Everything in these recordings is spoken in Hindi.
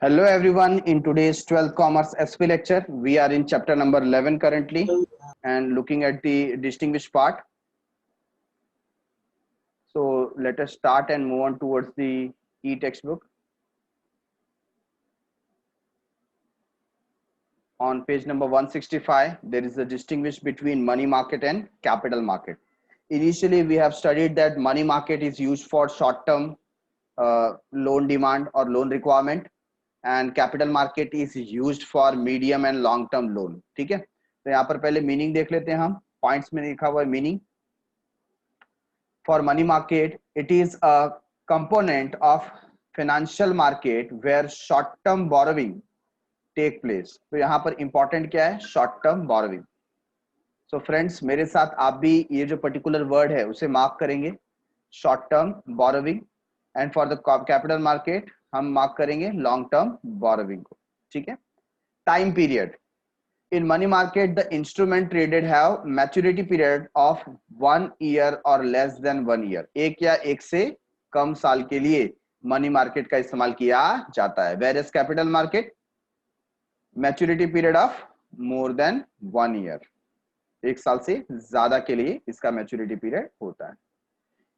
Hello everyone, in today's 12th Commerce SP lecture, we are in chapter number 11 currently and looking at the distinguished part. So let us start and move on towards the e-textbook. On page number 165, there is a distinguish between money market and capital market. Initially, we have studied that money market is used for short-term loan demand or loan requirement, and capital market is used for medium and long term loan. ठीक है, तो यहाँ पर पहले मीनिंग देख लेते हैं हम. पॉइंट्स में लिखा हुआ है meaning. For money market, it is a component of financial market where short term borrowing take place. तो यहाँ पर इंपॉर्टेंट क्या है? Short term borrowing. So friends, मेरे साथ आप भी ये जो पर्टिकुलर वर्ड है उसे मार्क करेंगे, short term borrowing. And for the capital market हम मार्क करेंगे लॉन्ग टर्म बोरोविंग को. ठीक है. Time period. In money market, the instrument traded have maturity period of 1 year or less than 1 year. एक या एक से कम साल के लिए मनी मार्केट का इस्तेमाल किया जाता है. Whereas capital market, maturity period of more than 1 year. एक साल से ज्यादा के लिए इसका मैच्योरिटी पीरियड होता है.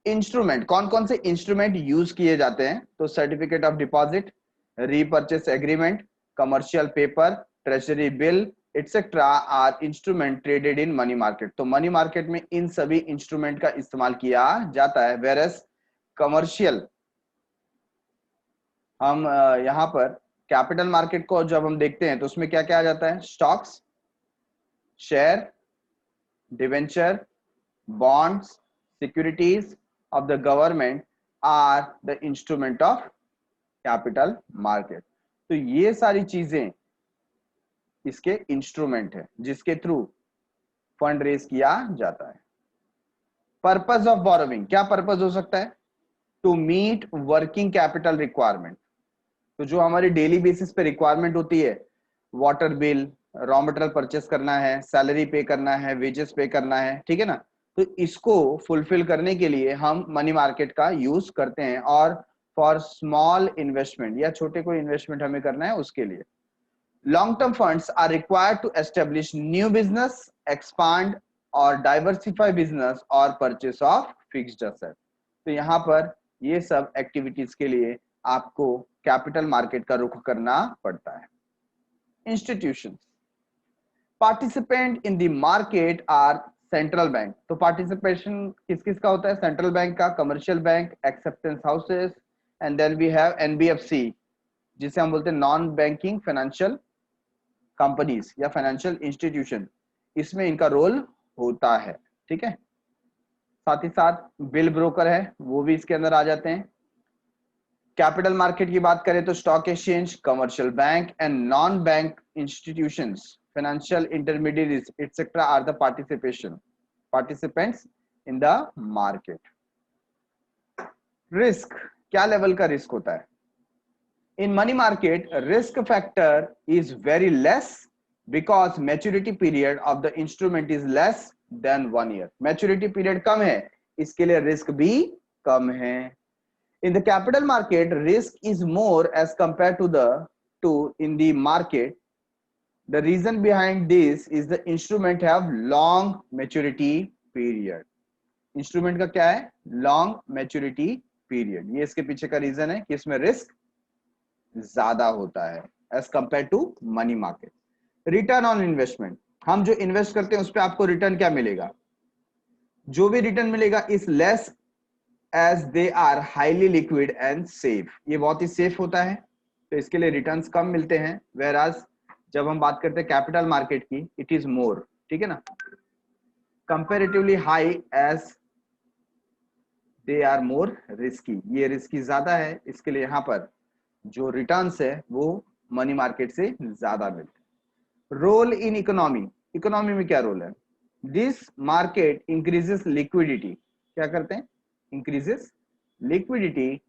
इंस्ट्रूमेंट, कौन कौन से इंस्ट्रूमेंट यूज किए जाते हैं? तो certificate of deposit, repurchase agreement, commercial paper, treasury bill etcetera are instrument traded in money market. तो मनी मार्केट में इन सभी इंस्ट्रूमेंट का इस्तेमाल किया जाता है. वेरस कमर्शियल, हम यहां पर कैपिटल मार्केट को जब हम देखते हैं तो उसमें क्या क्या आ जाता है? Stocks, share, debenture, bonds, securities of the government are the instrument of capital market. तो ये सारी चीजें इसके इंस्ट्रूमेंट है जिसके थ्रू फंड रेज किया जाता है. पर्पस ऑफ बोरोविंग, क्या पर्पस हो सकता है? To meet working capital requirement. तो जो हमारी डेली बेसिस पे रिक्वायरमेंट होती है, water bill, raw material purchase करना है, सैलरी पे करना है, वेजेस पे करना है, ठीक है ना, तो इसको फुलफिल करने के लिए हम मनी मार्केट का यूज करते हैं. और फॉर स्मॉल इन्वेस्टमेंट या छोटे कोई इन्वेस्टमेंट हमें करना है उसके लिए. Long term funds are required to establish new business, expand और डाइवर्सिफाई बिजनेस और परचेस ऑफ फिक्स्ड एसेट. तो यहाँ पर ये सब एक्टिविटीज के लिए आपको कैपिटल मार्केट का रुख करना पड़ता है. Institutions, participant in the market are central bank. तो पार्टिसिपेशन किस किस का होता है? सेंट्रल बैंक का, commercial bank, acceptance houses, and then we have NBFC जिसे हम बोलते हैं नॉन बैंकिंग फाइनेंशियल कंपनीज या फाइनेंशियल इंस्टीट्यूशन. इसमें इनका रोल होता है. ठीक है. साथ ही साथ बिल ब्रोकर है, वो भी इसके अंदर आ जाते हैं. कैपिटल मार्केट की बात करें तो stock exchange, commercial bank and non bank institutions, financial intermediaries etc are the participants in the market. Risk, क्या लेवल का रिस्क होता है? In money market risk factor is very less because maturity period of the instrument is less than 1 year. Maturity period कम है, इसके लिए रिस्क भी कम है. In the capital market, risk is more as compared to in the market. The reason behind this is the instrument have long maturity period. Instrument का क्या है? Long maturity period. ये इसके पीछे का रीजन है कि इसमें रिस्क ज्यादा होता है as compare to money market. Return on investment, हम जो इन्वेस्ट करते हैं उस पर आपको रिटर्न क्या मिलेगा? जो भी रिटर्न मिलेगा is less as they are highly liquid and safe. ये बहुत ही सेफ होता है तो इसके लिए रिटर्न्स कम मिलते हैं. वेराज जब हम बात करते हैं कैपिटल मार्केट की, इट इज मोर, ठीक है ना, comparatively high as they are more risky. ये रिस्की ज्यादा है, इसके लिए यहाँ पर जो रिटर्न्स है वो मनी मार्केट से ज्यादा मिलते हैं. रोल इन इकोनॉमी, इकोनॉमी में क्या रोल है? This market increases liquidity. क्या करते हैं? Increases liquidity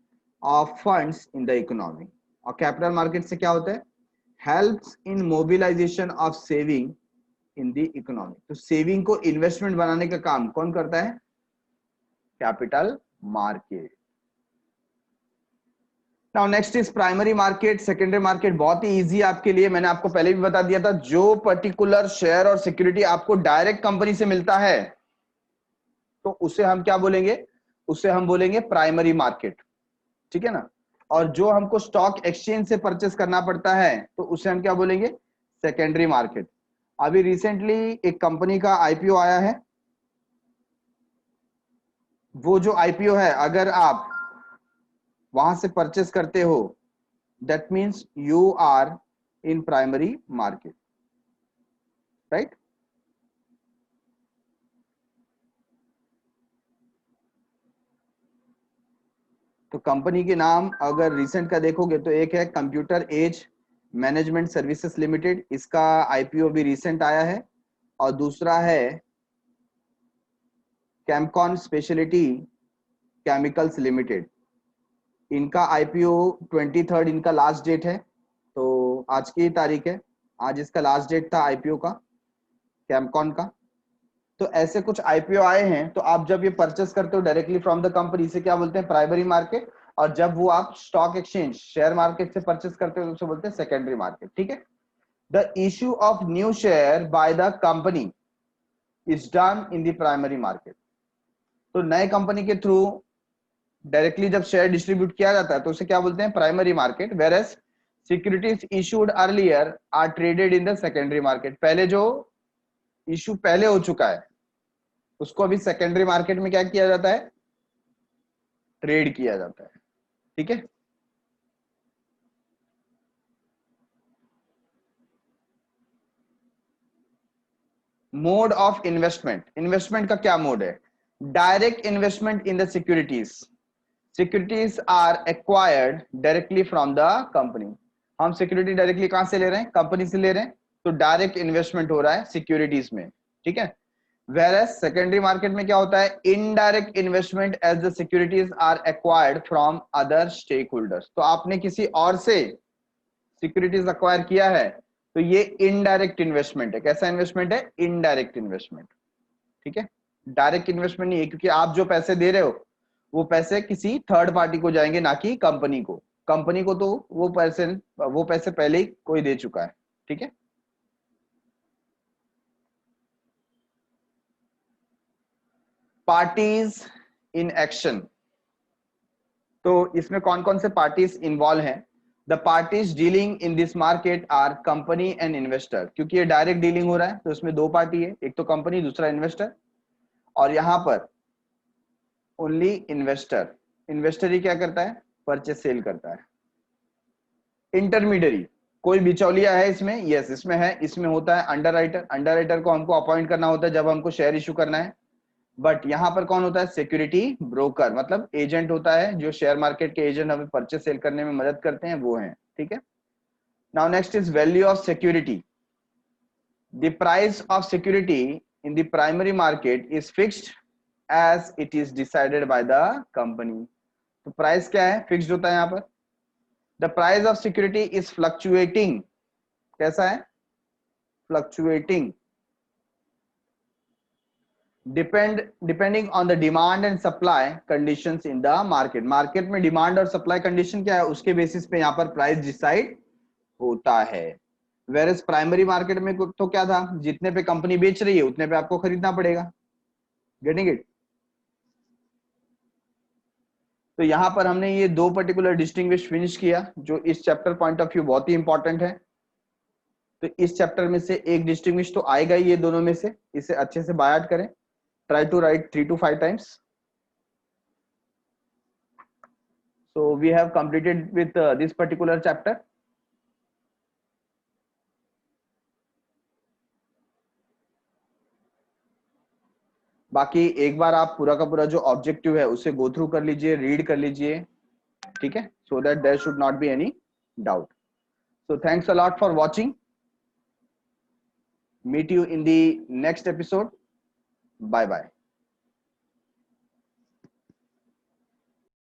of funds in the economy. और कैपिटल मार्केट से क्या होता है? Helps in mobilization of saving in the economy. तो सेविंग को इन्वेस्टमेंट बनाने का काम कौन करता है? Capital market. Now next is primary market, secondary market. बहुत ही इजी आपके लिए, मैंने आपको पहले भी बता दिया था, जो पर्टिकुलर शेयर और सिक्योरिटी आपको डायरेक्ट कंपनी से मिलता है तो उसे हम क्या बोलेंगे, उसे हम बोलेंगे प्राइमरी मार्केट, ठीक है ना। और जो हमको स्टॉक एक्सचेंज से परचेस करना पड़ता है तो उसे हम क्या बोलेंगे, सेकेंडरी मार्केट। अभी रिसेंटली एक कंपनी का आईपीओ आया है, वो जो आईपीओ है अगर आप वहां से परचेस करते हो that means you are in primary market, right. तो कंपनी के नाम अगर रिसेंट का देखोगे तो एक है computer age management services limited, इसका आईपीओ भी रिसेंट आया है। और दूसरा है कैमकॉन स्पेशलिटी केमिकल्स लिमिटेड, इनका आईपीओ 23 इनका लास्ट डेट है, तो आज की तारीख है, आज इसका लास्ट डेट था आईपीओ का, कैमकॉन का। तो ऐसे कुछ आईपीओ आए हैं, तो आप जब ये परचेस करते हो डायरेक्टली फ्रॉम द कंपनी, इसे क्या बोलते हैं, प्राइमरी मार्केट। और जब वो आप स्टॉक एक्सचेंज शेयर मार्केट से परचेस करते हो तो उसे बोलते हैं सेकेंडरी मार्केट, ठीक है। The issue of new share by the company is done in the primary market. तो नए कंपनी के थ्रू डायरेक्टली जब शेयर डिस्ट्रीब्यूट किया जाता है तो उसे क्या बोलते हैं, primary market. Whereas securities issued earlier are traded in the secondary market. पहले जो इशू पहले हो चुका है उसको अभी सेकेंडरी मार्केट में क्या किया जाता है, ट्रेड किया जाता है, ठीक है। मोड ऑफ इन्वेस्टमेंट, इन्वेस्टमेंट का क्या मोड है, direct investment in the securities. Securities are acquired directly from the company. हम सिक्योरिटी डायरेक्टली कहां से ले रहे हैं, कंपनी से ले रहे हैं, तो डायरेक्ट इन्वेस्टमेंट हो रहा है सिक्योरिटीज में, ठीक है। Whereas सेकेंडरी मार्केट में क्या होता है, indirect investment as the securities are acquired from other stakeholders. तो आपने किसी और से सिक्योरिटीज अक्वायर किया है तो ये इनडायरेक्ट इन्वेस्टमेंट है। कैसा इन्वेस्टमेंट है, इनडायरेक्ट इन्वेस्टमेंट, ठीक है। डायरेक्ट इन्वेस्टमेंट नहीं है, क्योंकि आप जो पैसे दे रहे हो वो पैसे किसी थर्ड पार्टी को जाएंगे, ना कि कंपनी को। कंपनी को तो वो पैसे पहले ही कोई दे चुका है, ठीक है। पार्टीज इन एक्शन, तो इसमें कौन कौन से पार्टीज इन्वॉल्व हैं। The parties dealing in this market are company and investor. क्योंकि ये डायरेक्ट डीलिंग हो रहा है तो इसमें दो पार्टी है, एक तो कंपनी दूसरा इन्वेस्टर। और यहां पर ओनली इन्वेस्टर, इन्वेस्टर ही क्या करता है, परचेस सेल करता है। इंटरमीडियरी, कोई बिचौलिया है इसमें, यस इसमें है, इसमें होता है अंडर राइटर। अंडर राइटर को हमको अपॉइंट करना होता है जब हमको शेयर इशू करना है। बट यहां पर कौन होता है, सिक्योरिटी ब्रोकर, मतलब एजेंट होता है, जो शेयर मार्केट के एजेंट हमें परचेस सेल करने में मदद करते हैं, वो हैं, ठीक है। Now next is value of security. The price of security in the primary market is fixed as it is decided by the company. तो प्राइस क्या है, फिक्स्ड होता है यहाँ पर। The price of security is fluctuating, कैसा है, fluctuating, depending on the demand and supply conditions in the market. Market में डिमांड और सप्लाई कंडीशन क्या है, उसके बेसिस पे यहाँ पर प्राइस डिसाइड होता है। वेरस प्राइमरी मार्केट में तो क्या था, जितने पे कंपनी बेच रही है उतने पे आपको खरीदना पड़ेगा। Getting it. तो यहां पर हमने ये दो पर्टिकुलर डिस्टिंग्विश फिनिश किया जो इस चैप्टर पॉइंट ऑफ व्यू बहुत ही इंपॉर्टेंट है। तो इस चैप्टर में से एक डिस्टिंग्विश तो आएगा ही, ये दोनों में से, इसे अच्छे से बाय आउट करें। Try to write 3 to 5 times. So we have completed with this particular chapter. बाकी एक बार आप पूरा का पूरा जो ऑब्जेक्टिव है उसे गो थ्रू कर लीजिए, रीड कर लीजिए, ठीक है, so that there should not be any doubt. So thanks a lot for watching. Meet you in the next episode. Bye bye.